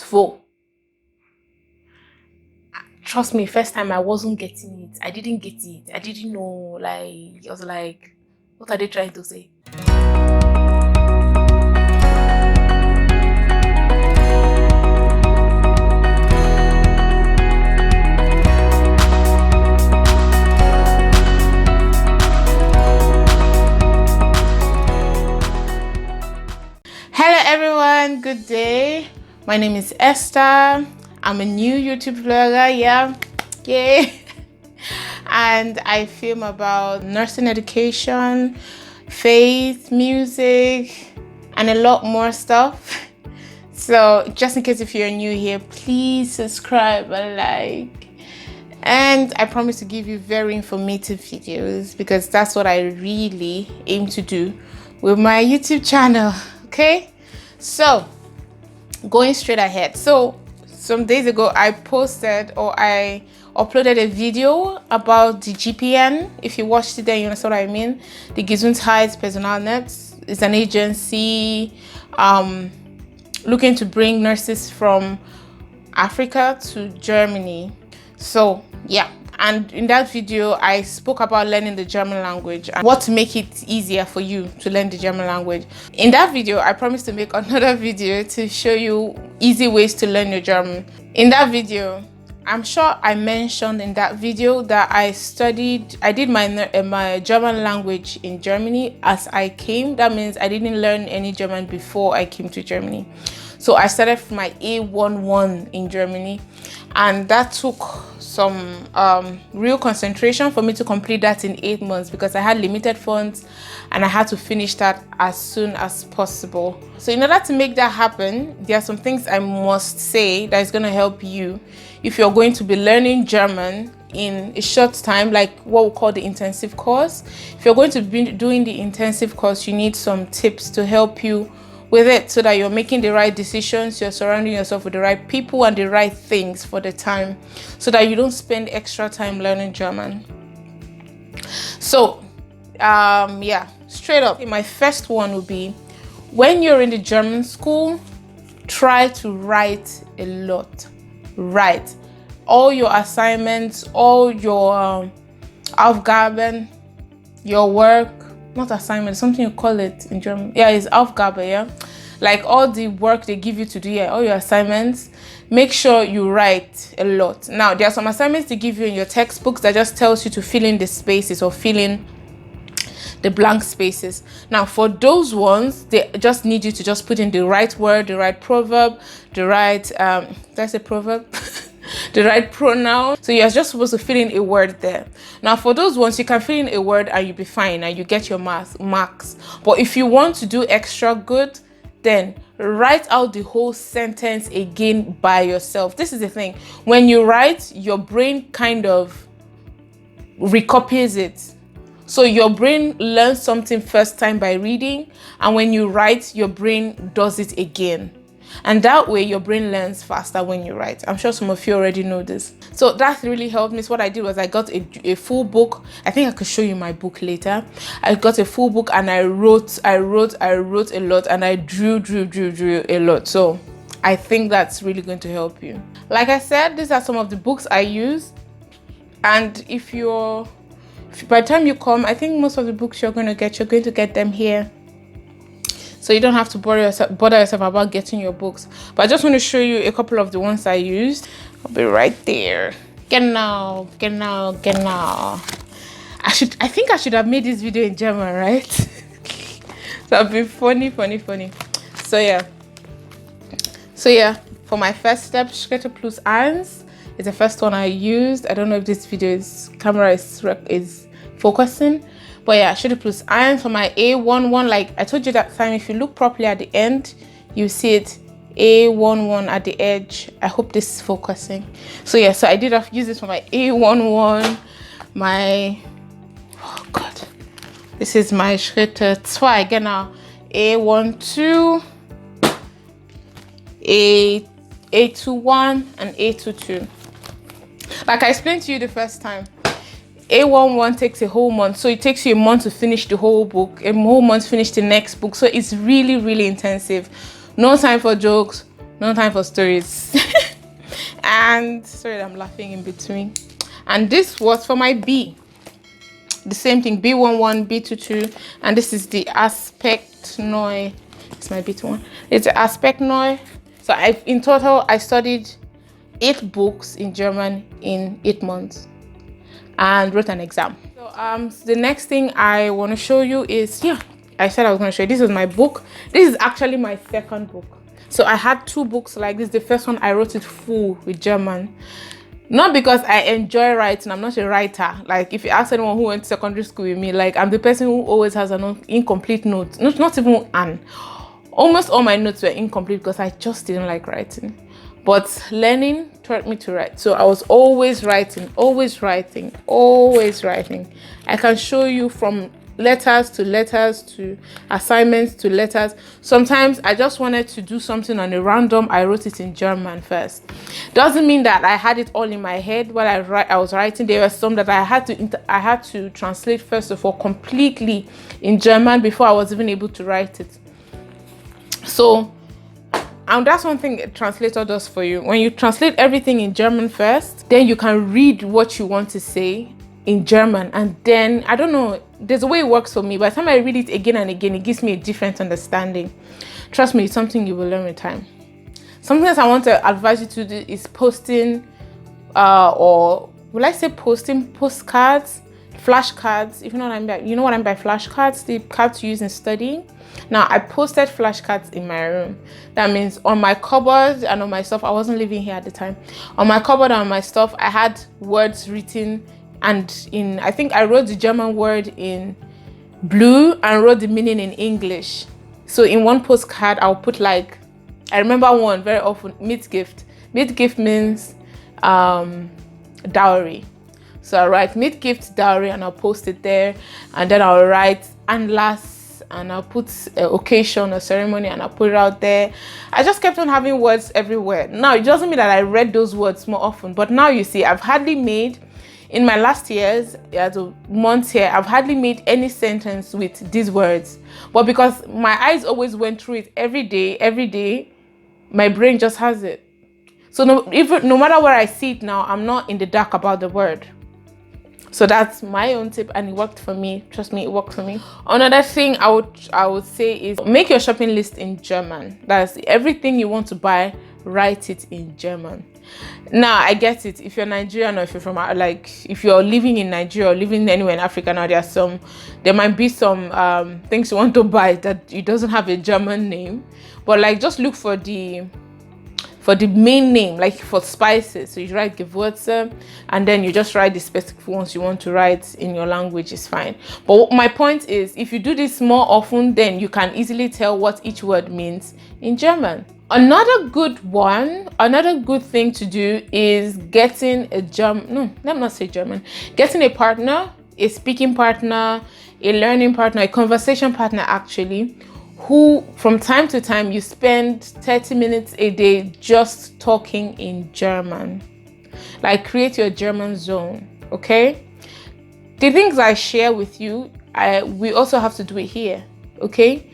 Two. Trust me, first time I wasn't getting it. I didn't get it. I didn't know. Like, I was like, what are they trying to say? Hello everyone, good day. My name is Esther. I'm a new YouTube vlogger, yeah. And I film about nursing education, faith, music, and a lot more stuff. So just in case if you're new here, please subscribe and like. And I promise to give you very informative videos because that's what I really aim to do with my YouTube channel. Okay, so going straight ahead. So some days ago I posted or I uploaded a video about the GPN. If you watched it then you know what I mean. The Gesundheit Personalnetz is an agency looking to bring nurses from Africa to Germany. So yeah, and in that video I spoke about learning the German language and what to make it easier for you to learn the German language. In that video I promised to make another video to show you easy ways to learn your German. In that video, I'm sure I mentioned in that video that I did my German language in Germany as I came. That means I didn't learn any German before I came to Germany. So I started from my A11 in Germany, and that took some real concentration for me to complete that in 8 months because I had limited funds and I had to finish that as soon as possible. So in order to make that happen, there are some things I must say that is going to help you if you're going to be learning German in a short time, like what we call the intensive course. If you're going to be doing the intensive course, you need some tips to help you with it so that you're making the right decisions, you're surrounding yourself with the right people and the right things for the time so that you don't spend extra time learning German. So yeah, straight up, my first one would be when you're in the German school, try to write a lot. Write all your assignments, all your Aufgaben, your work. Not assignment, something you call it in German. Yeah, it's Aufgabe, yeah? Like all the work they give you to do, yeah, all your assignments, make sure you write a lot. Now, there are some assignments they give you in your textbooks that just tells you to fill in the spaces or fill in the blank spaces. Now, for those ones, they just need you to just put in the right word, the right proverb, the right, that's a proverb? The right pronoun. So you're just supposed to fill in a word there. Now for those ones, you can fill in a word and you'll be fine and you get your marks. But if you want to do extra good, then write out the whole sentence again by yourself. This is the thing. When you write, your brain kind of recopies it. So your brain learns something first time by reading, and when you write, your brain does it again. And that way your brain learns faster when you write. I'm sure some of you already know this. So that really helped me. So what I did was I got a full book. I think I could show you my book later. I got a full book and I wrote a lot, and I drew a lot. So I think that's really going to help you. Like I said, these are some of the books I use. And if by the time you come, I think most of the books you're going to get them here. So you don't have to bother yourself about getting your books. But I just want to show you a couple of the ones I used. I'll be right there. Genau. I think I should have made this video in German, right? That'd be funny. So yeah, for my first step, Schritte plus 1 is the first one I used. I don't know if this camera is focusing. But yeah, Schritte plus 1 for my A11. Like I told you that time, if you look properly at the end, you see it A11 at the edge. I hope this is focusing. So yeah, so I did have use this for my A11. Oh god, this is my Schritte 2, genau. A12, A21, and A22. Like I explained to you the first time, A11 takes a whole month, so it takes you a month to finish the whole book, a whole month to finish the next book. So it's really intensive. No time for jokes, No time for stories. And sorry, I'm laughing in between. And this was for my B. The same thing, B11, B22, and this is the aspect noi. It's my B21. It's the aspect noi. So in total I studied 8 books in German in 8 months and wrote an exam. So the next thing I want to show you is, I said I was going to show you, this is my book. This is actually my second book. So I had 2 books like this. The first one I wrote it full with German. Not because I enjoy writing. I'm not a writer. Like, if you ask anyone who went to secondary school with me, like, I'm the person who always has an incomplete note. Not even an. Almost all my notes were incomplete because I just didn't like writing. But learning taught me to write. So I was always writing, always writing, always writing. I can show you from letters to assignments to letters. Sometimes I just wanted to do something on a random. I wrote it in German first. Doesn't mean that I had it all in my head while I was writing. There were some that I had to translate first of all completely in German before I was even able to write it. So that's one thing a translator does for you. When you translate everything in German first, then you can read what you want to say in German, and then I don't know, there's a way it works for me. By the time I read it again and again, it gives me a different understanding. Trust me, it's something you will learn with time. Something else I want to advise you to do is posting or will I say posting postcards, flashcards, if you know what I mean by, you know what I mean by flashcards, the cards you use in studying. Now I posted flashcards in my room. That means on my cupboard and on my stuff, I wasn't living here at the time. On my cupboard and on my stuff, I had words written, and I think I wrote the German word in blue and wrote the meaning in English. So in one postcard, I'll put, like, I remember one very often, Mitgift. Mitgift means dowry. So I write Mitgift dowry and I'll post it there, and then I'll write Anlass and I'll put occasion or ceremony and I'll put it out there. I just kept on having words everywhere. Now it doesn't mean that I read those words more often, but now you see, I've hardly made, in my last years, as a month here, I've hardly made any sentence with these words. But because my eyes always went through it every day, my brain just has it. So no matter where I see it now, I'm not in the dark about the word. So that's my own tip, and it worked for me. Trust me, it worked for me. Another thing I would say is make your shopping list in German. That's everything you want to buy, write it in German. Now I get it, if you're Nigerian or if you're from, like, if you're living in Nigeria or living anywhere in Africa now, there might be some things you want to buy that it doesn't have a German name, but like just look for the main name, like for spices. So you write Gewürze and then you just write the specific ones you want to write in your language, is fine. But my point is, if you do this more often, then you can easily tell what each word means in German. Another good thing to do is getting getting a partner, a speaking partner, a learning partner, a conversation partner actually, who from time to time you spend 30 minutes a day just talking in German. Like, create your German zone, okay? The things I share with you, we also have to do it here, okay?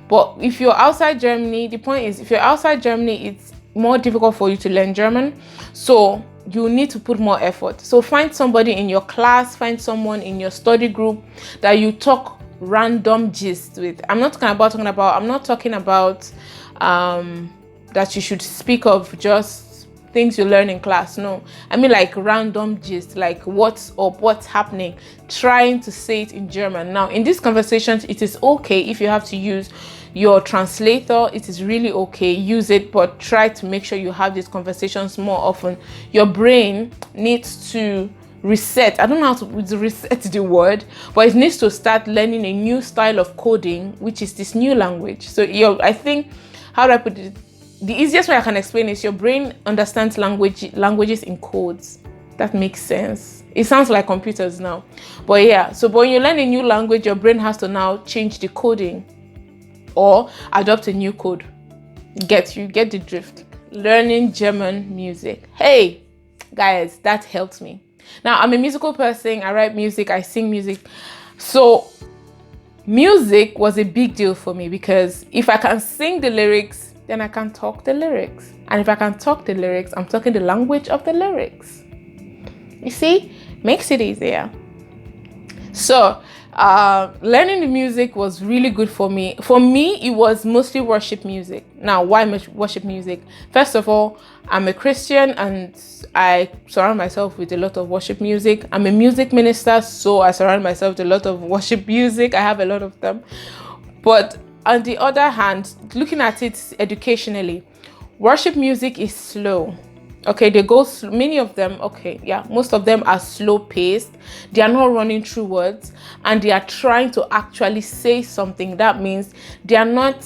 But if you're outside Germany, the point is, if you're outside Germany, it's more difficult for you to learn German. So you need to put more effort. So find somebody in your class, find someone in your study group that you talk random gist with. I'm not talking about that you should speak of just things you learn in class. No, I mean like random gist, like what's up, what's happening, trying to say it in German. Now in these conversations, it is okay if you have to use your translator. It is really okay, use it, but try to make sure you have these conversations more often. Your brain needs to reset. I don't know how to reset the word, but it needs to start learning a new style of coding, which is this new language. So I think, how do I put it? The easiest way I can explain is your brain understands languages in codes. That makes sense. It sounds like computers now, but yeah. So but when you learn a new language, your brain has to now change the coding or adopt a new code. Get the drift. Learning German music. Hey guys, that helped me. Now I'm a musical person. I write music, I sing music. So music was a big deal for me because if I can sing the lyrics then I can talk the lyrics. And if I can talk the lyrics, I'm talking the language of the lyrics. You see, makes it easier. So learning the music was really good for me. For me, it was mostly worship music. Now, why worship music? First of all, I'm a Christian and I surround myself with a lot of worship music. I'm a music minister, so I surround myself with a lot of worship music. I have a lot of them. But on the other hand, looking at it educationally, worship music is slow. Okay, they go many of them, most of them are slow paced. They are not running through words, and they are trying to actually say something. That means they are not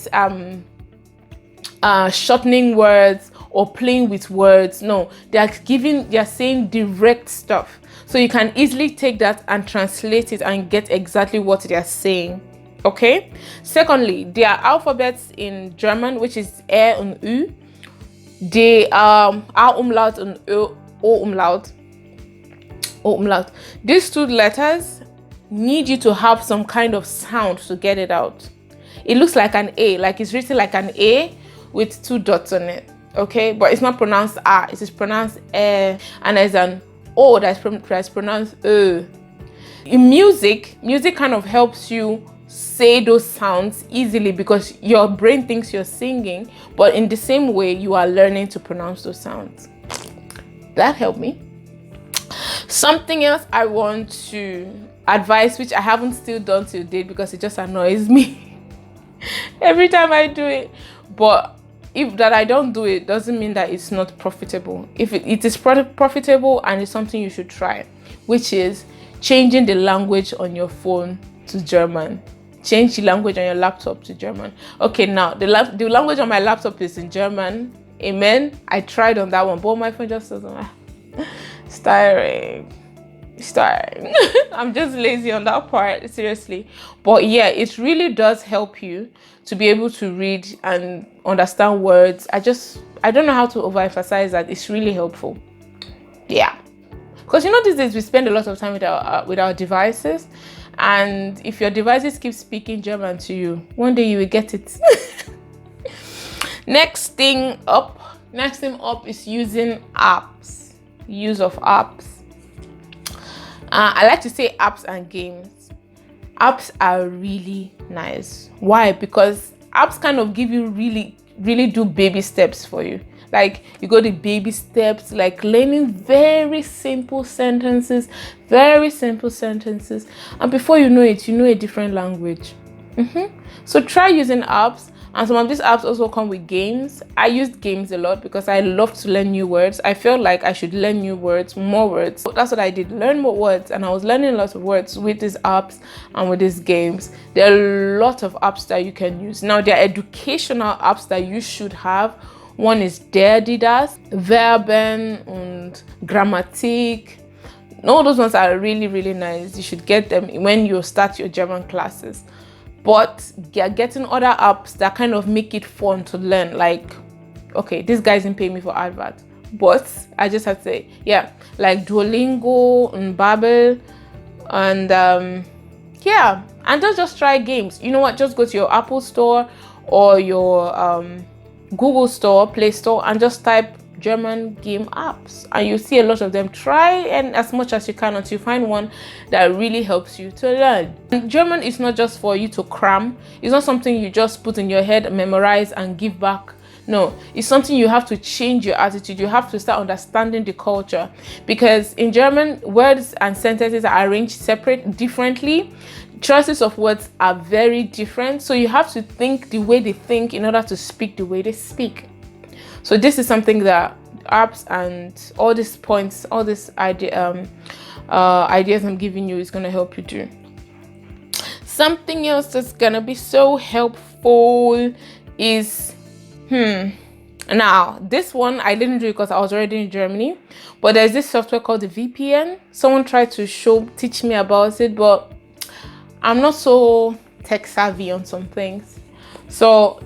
shortening words or playing with words. No, they are saying direct stuff. So you can easily take that and translate it and get exactly what they are saying. Okay. Secondly, there are alphabets in German, which is R and U. They A umlaut and O umlaut. O umlaut. These two letters need you to have some kind of sound to get it out. It looks like an A, like it's written like an A with two dots on it. Okay, but it's not pronounced A, it is pronounced E, and there's an O that's pronounced E. In music kind of helps you say those sounds easily because your brain thinks you're singing, but in the same way you are learning to pronounce those sounds. That helped me. Something else I want to advise, which I haven't still done till date because it just annoys me every time I do it, but if that I don't do it doesn't mean that it's not profitable. If it is profitable and it's something you should try, which is changing the language on your phone to German. Change the language on your laptop to German. Okay, now the language on my laptop is in German. Amen. I tried on that one, but my phone just doesn't. It's tiring. I'm just lazy on that part, seriously. But yeah, it really does help you to be able to read and understand words. I don't know how to overemphasize that. It's really helpful. Yeah. Because these days we spend a lot of time with our devices, and if your devices keep speaking German to you, one day you will get it. Next thing up is using apps. Use of apps. I like to say apps and games. Apps are really nice. Why? Because apps kind of give you really do baby steps for you. Like you go to baby steps, like learning very simple sentences, and before you know it, you know a different language. So try using apps, and some of these apps also come with games. I used games a lot because I love to learn new words. I felt like I should learn new words, more words. So that's what I did, learn more words, and I was learning a lot of words with these apps and with these games. There are a lot of apps that you can use. Now there are educational apps that you should have. One is Diaries, Verben and Grammatik. All those ones are really nice. You should get them when you start your German classes. But you're getting other apps that kind of make it fun to learn. Like, okay, this guy isn't paying me for advert, but I just have to say, yeah, like Duolingo and Babbel, and and just try games. You know what? Just go to your Apple Store or your Google Store, Play Store, and just type German game apps, and you see a lot of them. Try and as much as you can until you find one that really helps you to learn. And German is not just for you to cram. It's not something you just put in your head, memorize, and give back. No, it's something you have to change your attitude. You have to start understanding the culture, because in German, words and sentences are arranged differently. Choices of words are very different, so you have to think the way they think in order to speak the way they speak. So this is something that apps and all these points, all these ideas I'm giving you is going to help you do. Something else that's going to be so helpful is now this one I didn't do it because I was already in Germany, but there's this software called the VPN. Someone tried to teach me about it, but I'm not so tech savvy on some things. So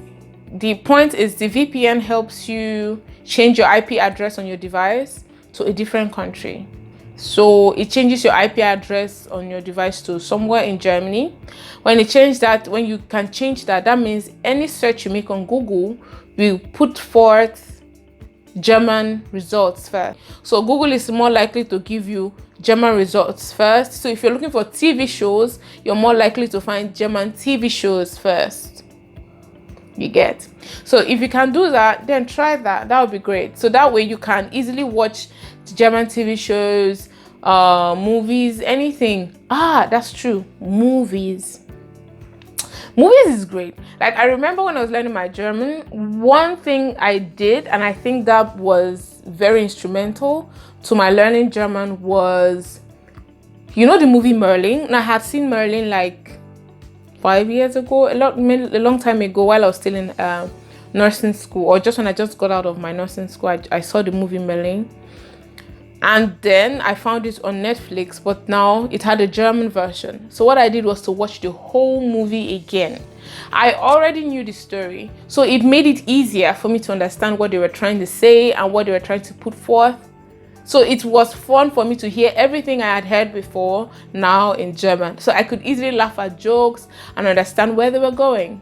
the point is, the VPN helps you change your IP address on your device to a different country. So it changes your IP address on your device to somewhere in Germany. When you can change that, that means any search you make on Google will put forth German results first. So Google is more likely to give you German results first. So if you're looking for TV shows, you're more likely to find German TV shows first. You get? So if you can do that, then try that. That would be great. So that way you can easily watch German TV shows, movies, anything. That's true. Movies is great. Like, I remember when I was learning my German, one thing I did, and I think that was very instrumental to my learning German, was, you know, the movie Merlin. And I had seen Merlin like 5 years ago, a long time ago, while I was still in nursing school, or just when I just got out of my nursing school. I saw the movie Merlin, and then I found it on Netflix, but now it had a German version. So what I did was to watch the whole movie again. I already knew the story, so it made it easier for me to understand what they were trying to say and what they were trying to put forth. So it was fun for me to hear everything I had heard before now in German. So I could easily laugh at jokes and understand where they were going.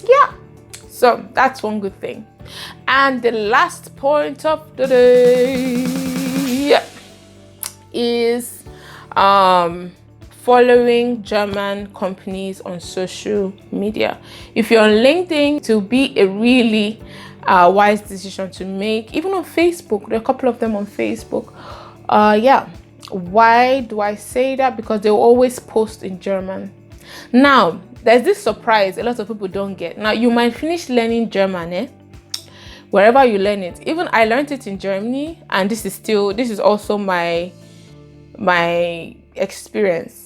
Yeah, so that's one good thing. And the last point of the day is following German companies on social media. If you're on LinkedIn, it will be a really wise decision to make. Even on Facebook, there are a couple of them on Facebook. Why do I say that? Because they always post in German. Now, there's this surprise a lot of people don't get. Now, you might finish learning German, wherever you learn it. Even I learned it in Germany, and this is also my experience.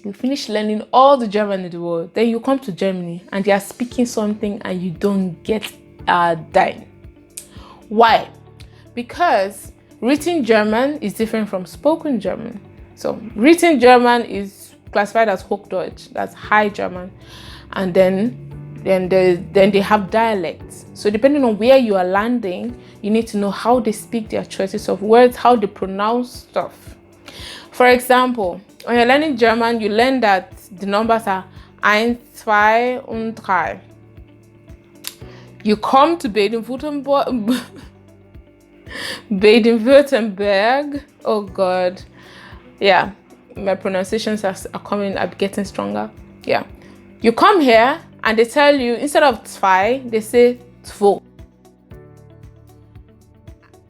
You finish learning all the German in the world, then you come to Germany and they are speaking something and you don't get a dime. Why? Because written German is different from spoken German. So written German is classified as Hochdeutsch, that's high German, and then they have dialects. So depending on where you are landing, you need to know how they speak, their choices of words, how they pronounce stuff. For example, when you're learning German, you learn that the numbers are 1, 2 und 3. You come to Baden-Württemberg. Oh God. Yeah, my pronunciations are getting stronger. Yeah. You come here and they tell you, instead of 2, they say 2.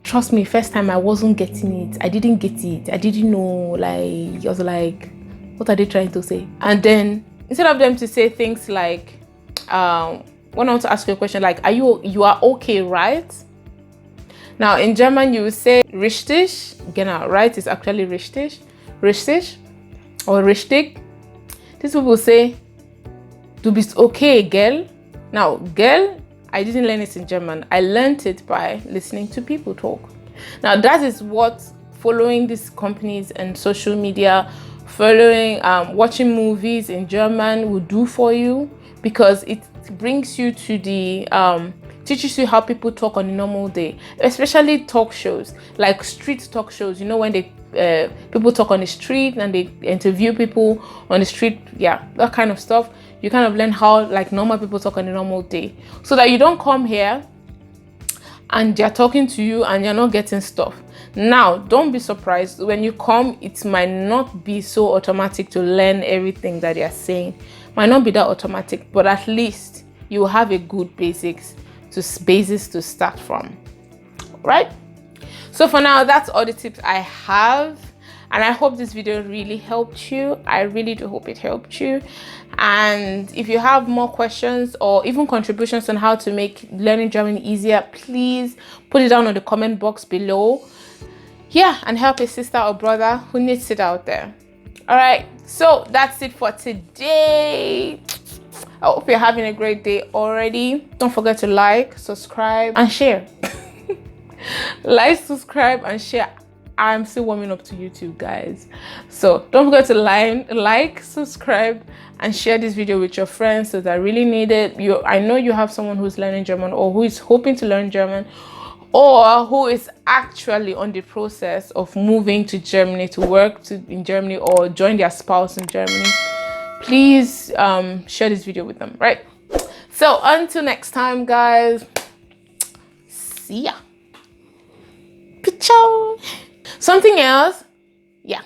Trust me, first time I wasn't getting it. I didn't get it. I didn't know, I was like, what are they trying to say? And then instead of them to say things like, when I want to ask you a question, like, you are okay, right? Now in German you will say richtig. Genau, right is actually richtig. Richtig or richtig. These people say, du bist okay, gell? Now, gell, I didn't learn it in German. I learned it by listening to people talk. Now, that is what following these companies and social media, watching movies in German will do for you, because it brings you to the teaches you how people talk on a normal day, especially talk shows, like street talk shows. You know, when people talk on the street and they interview people on the street, that kind of stuff. You kind of learn how normal people talk on a normal day, so that you don't come here and they're talking to you and you're not getting stuff. Now, don't be surprised when you come. It might not be so automatic to learn everything that they're saying. Might not be that automatic, but at least you will have a good basis to start from, right? So for now, that's all the tips I have, and I hope this video really helped you. I really do hope it helped you. And if you have more questions or even contributions on how to make learning German easier, please put it down on the comment box below. And help a sister or brother who needs it out there. All right, so that's it for today. I hope you're having a great day already. Don't forget to like, subscribe, and share. Like, subscribe, and share. I'm still warming up to YouTube, guys. So don't forget to like, subscribe, and share this video with your friends that really need it. I know you have someone who's learning German, or who is hoping to learn German, or who is actually on the process of moving to Germany to work in Germany, or join their spouse in Germany. Please share this video with them, right? So until next time, guys, see ya. Ciao. Something else, yeah.